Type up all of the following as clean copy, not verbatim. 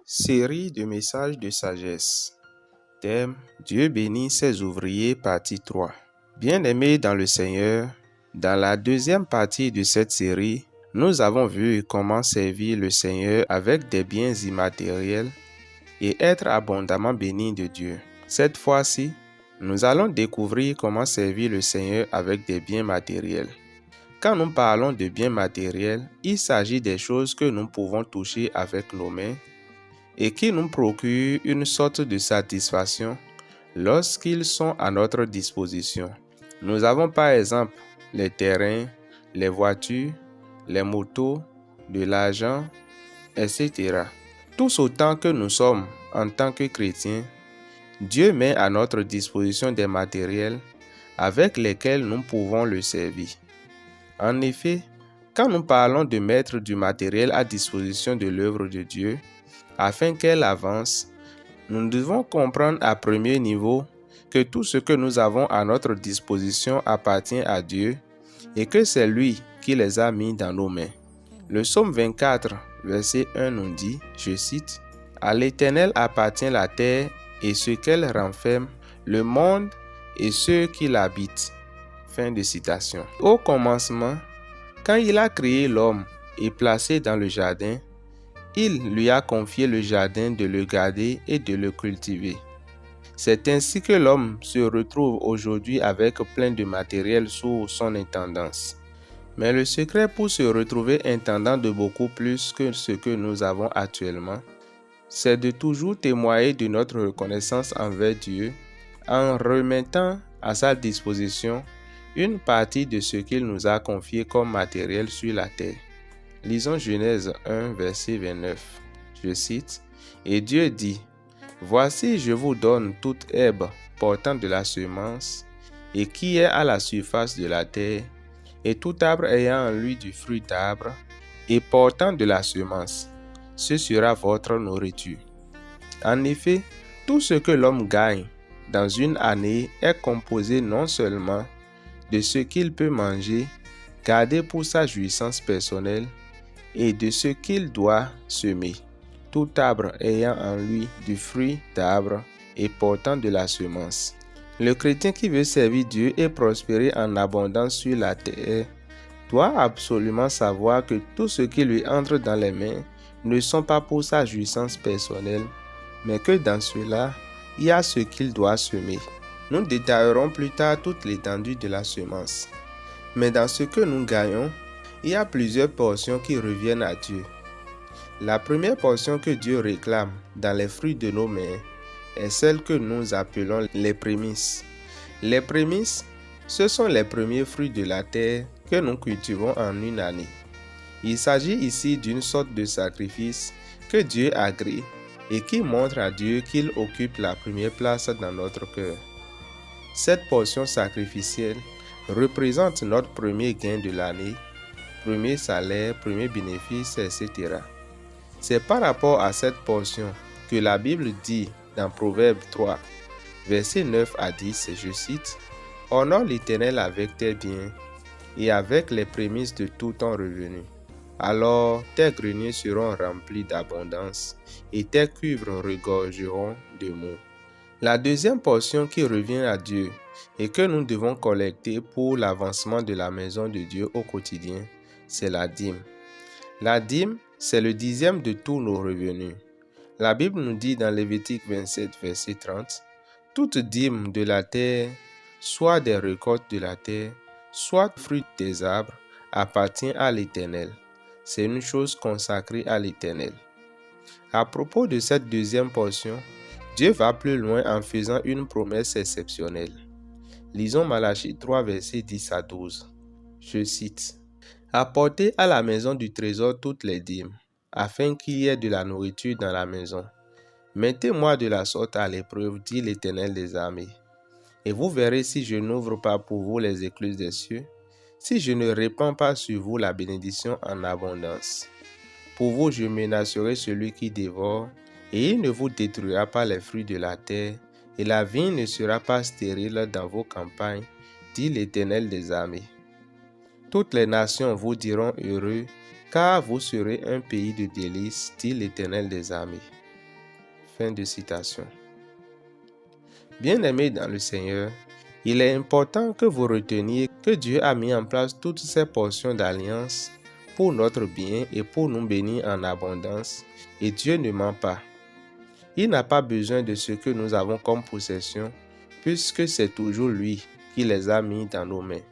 Série de messages de sagesse. Thème: Dieu bénit ses ouvriers, partie 3. Bien-aimés dans le Seigneur, dans la deuxième partie de cette série, nous avons vu comment servir le Seigneur avec des biens immatériels et être abondamment béni de Dieu. Cette fois-ci, nous allons découvrir comment servir le Seigneur avec des biens matériels. Quand nous parlons de biens matériels, il s'agit des choses que nous pouvons toucher avec nos mains et qui nous procurent une sorte de satisfaction lorsqu'ils sont à notre disposition. Nous avons par exemple les terrains, les voitures, les motos, de l'argent, etc. Tous autant que nous sommes en tant que chrétiens, Dieu met à notre disposition des matériels avec lesquels nous pouvons le servir. En effet, quand nous parlons de mettre du matériel à disposition de l'œuvre de Dieu, afin qu'elle avance, nous devons comprendre à premier niveau que tout ce que nous avons à notre disposition appartient à Dieu et que c'est lui qui les a mis dans nos mains. Le psaume 24, verset 1 nous dit, je cite, « À l'Éternel appartient la terre et ce qu'elle renferme, le monde et ceux qui l'habitent. » Fin de citation. Au commencement, quand il a créé l'homme et placé dans le jardin, il lui a confié le jardin de le garder et de le cultiver. C'est ainsi que l'homme se retrouve aujourd'hui avec plein de matériel sous son intendance. Mais le secret pour se retrouver intendant de beaucoup plus que ce que nous avons actuellement, c'est de toujours témoigner de notre reconnaissance envers Dieu en remettant à sa disposition une partie de ce qu'il nous a confié comme matériel sur la terre. Lisons Genèse 1, verset 29. Je cite, « Et Dieu dit, voici je vous donne toute herbe portant de la semence et qui est à la surface de la terre, et tout arbre ayant en lui du fruit d'arbre et portant de la semence. Ce sera votre nourriture. » En effet, tout ce que l'homme gagne dans une année est composé non seulement de ce qu'il peut manger, garder pour sa jouissance personnelle, et de ce qu'il doit semer. Tout arbre ayant en lui du fruit d'arbre et portant de la semence. Le chrétien qui veut servir Dieu et prospérer en abondance sur la terre doit absolument savoir que tout ce qui lui entre dans les mains ne sont pas pour sa jouissance personnelle, mais que dans cela, il y a ce qu'il doit semer. Nous détaillerons plus tard toute l'étendue de la semence. Mais dans ce que nous gagnons, il y a plusieurs portions qui reviennent à Dieu. La première portion que Dieu réclame dans les fruits de nos mains est celle que nous appelons les prémices. Les prémices, ce sont les premiers fruits de la terre que nous cultivons en une année. Il s'agit ici d'une sorte de sacrifice que Dieu agrée et qui montre à Dieu qu'il occupe la première place dans notre cœur. Cette portion sacrificielle représente notre premier gain de l'année, premier salaire, premier bénéfice, etc. C'est par rapport à cette portion que la Bible dit dans Proverbe 3, versets 9 à 10, je cite, « Honore l'Éternel avec tes biens et avec les prémices de tout ton revenu. Alors tes greniers seront remplis d'abondance et tes cuivres regorgeront de mots. » La deuxième portion qui revient à Dieu et que nous devons collecter pour l'avancement de la maison de Dieu au quotidien, c'est la dîme. La dîme, c'est le dixième de tous nos revenus. La Bible nous dit dans Lévitique 27, verset 30, « Toute dîme de la terre, soit des récoltes de la terre, soit fruit des arbres, appartient à l'Éternel. C'est une chose consacrée à l'Éternel. » À propos de cette deuxième portion, Dieu va plus loin en faisant une promesse exceptionnelle. Lisons Malachie 3, versets 10 à 12. Je cite, « Apportez à la maison du trésor toutes les dîmes, afin qu'il y ait de la nourriture dans la maison. Mettez-moi de la sorte à l'épreuve, dit l'Éternel des armées. Et vous verrez si je n'ouvre pas pour vous les écluses des cieux, si je ne répands pas sur vous la bénédiction en abondance. Pour vous, je menacerai celui qui dévore, et il ne vous détruira pas les fruits de la terre, et la vigne ne sera pas stérile dans vos campagnes, dit l'Éternel des armées. Toutes les nations vous diront heureux, car vous serez un pays de délices, dit l'Éternel des armées. Fin de citation. Bien-aimés dans le Seigneur, il est important que vous reteniez que Dieu a mis en place toutes ces portions d'alliance pour notre bien et pour nous bénir en abondance, et Dieu ne ment pas. Il n'a pas besoin de ce que nous avons comme possession, puisque c'est toujours lui qui les a mis dans nos mains.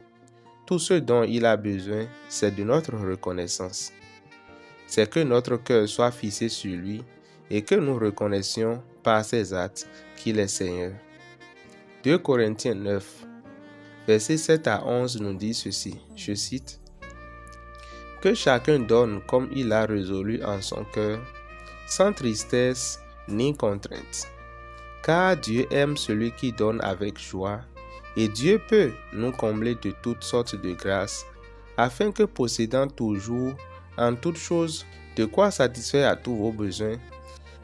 Tout ce dont il a besoin, c'est de notre reconnaissance. C'est que notre cœur soit fixé sur lui et que nous reconnaissions par ses actes qu'il est Seigneur. 2 Corinthiens 9, versets 7 à 11 nous dit ceci, je cite, « Que chacun donne comme il a résolu en son cœur, sans tristesse ni contrainte. Car Dieu aime celui qui donne avec joie, et Dieu peut nous combler de toutes sortes de grâces, afin que possédant toujours en toutes choses de quoi satisfaire à tous vos besoins,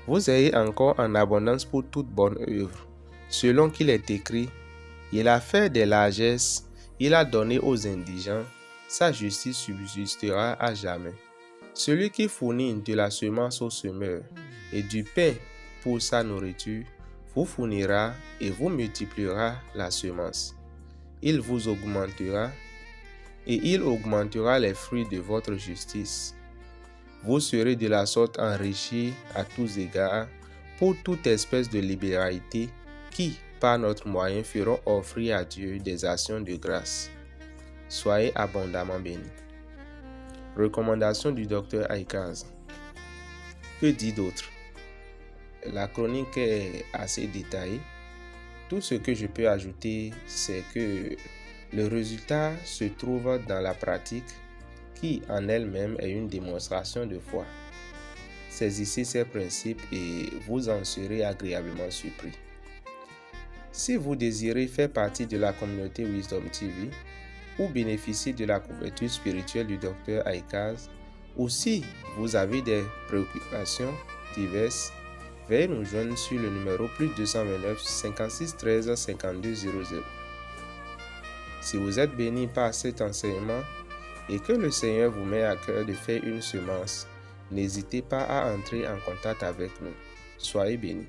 vous ayez encore en abondance pour toute bonne œuvre. Selon qu'il est écrit, il a fait des largesses, il a donné aux indigents, sa justice subsistera à jamais. Celui qui fournit de la semence au semeur et du pain pour sa nourriture, vous fournira et vous multipliera la semence. Il vous augmentera et il augmentera les fruits de votre justice. Vous serez de la sorte enrichis à tous égards pour toute espèce de libéralité qui, par notre moyen, feront offrir à Dieu des actions de grâce. Soyez abondamment bénis. Recommandation du Dr Aikaz. Que dit d'autre? La chronique est assez détaillée. Tout ce que je peux ajouter, c'est que le résultat se trouve dans la pratique qui en elle-même est une démonstration de foi. Saisissez ces principes et vous en serez agréablement surpris. Si vous désirez faire partie de la communauté Wisdom TV ou bénéficier de la couverture spirituelle du Dr Aikaz, ou si vous avez des préoccupations diverses, veuillez nous joindre sur le numéro +229 56 13 52 00. Si vous êtes béni par cet enseignement et que le Seigneur vous met à cœur de faire une semence, n'hésitez pas à entrer en contact avec nous. Soyez bénis.